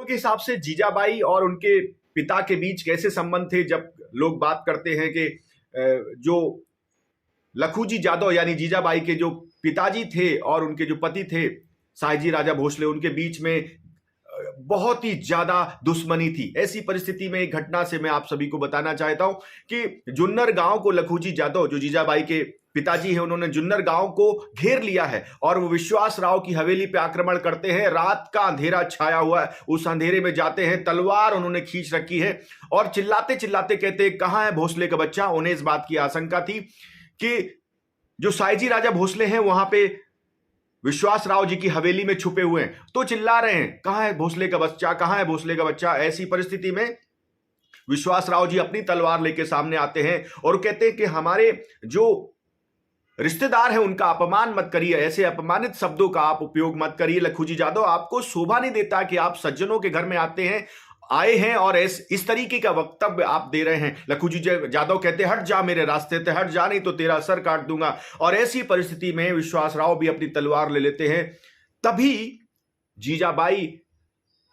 के हिसाब से जीजाबाई और उनके पिता के बीच कैसे संबंध थे? जब लोग बात करते हैं कि जो लखूजी जादव यानी जीजाबाई के जो पिताजी थे और उनके जो पति थे साहिजी राजा भोसले, उनके बीच में बहुत ही ज्यादा दुश्मनी थी। ऐसी परिस्थिति में एक घटना से मैं आप सभी को बताना चाहता हूं कि जुन्नर गांव को लखूजी जादव जो जीजाबाई के पिताजी हैं, उन्होंने जुन्नर गांव को घेर लिया है और वो विश्वास राव की हवेली पे आक्रमण करते हैं। रात का अंधेरा छाया हुआ है, उस अंधेरे में जाते हैं, तलवार उन्होंने खींच रखी है और चिल्लाते चिल्लाते कहते हैं कहां है भोसले का बच्चा। उन्हें इस बात की आशंका थी कि जो साहिजी राजा भोसले हैं वहां पे विश्वास राव जी की हवेली में छुपे हुए हैं, तो चिल्ला रहे हैं कहां है भोसले का बच्चा, कहां है भोसले का बच्चा। ऐसी परिस्थिति में विश्वास राव जी अपनी तलवार लेके सामने आते हैं और कहते हैं कि हमारे जो रिश्तेदार है उनका अपमान मत करिए, ऐसे अपमानित शब्दों का आप उपयोग मत करिए। लखूजी जादव, आपको शोभा नहीं देता कि आप सज्जनों के घर में आए हैं और इस तरीके का वक्तव्य आप दे रहे हैं। लखूजी जादव कहते हट जा मेरे रास्ते से, हट जा नहीं तो तेरा सर काट दूंगा। और ऐसी परिस्थिति में विश्वास राव भी अपनी तलवार ले लेते हैं। तभी जीजाबाई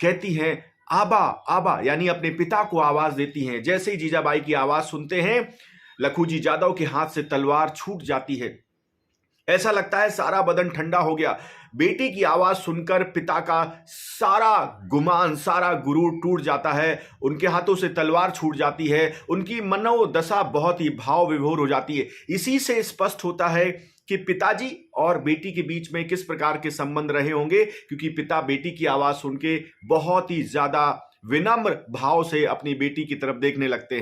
कहती हैं आबा आबा, यानी अपने पिता को आवाज देती हैं। जैसे ही जीजाबाई की आवाज सुनते हैं लखूजी जादव के हाथ से तलवार छूट जाती है। ऐसा लगता है सारा बदन ठंडा हो गया। बेटी की आवाज सुनकर पिता का सारा गुमान, सारा गुरूर टूट जाता है। उनके हाथों से तलवार छूट जाती है। उनकी मनोदशा बहुत ही भाव विभोर हो जाती है। इसी से स्पष्ट होता है कि पिताजी और बेटी के बीच में किस प्रकार के संबंध रहे होंगे, क्योंकि पिता बेटी की आवाज सुन के बहुत ही ज्यादा विनम्र भाव से अपनी बेटी की तरफ देखने लगते हैं।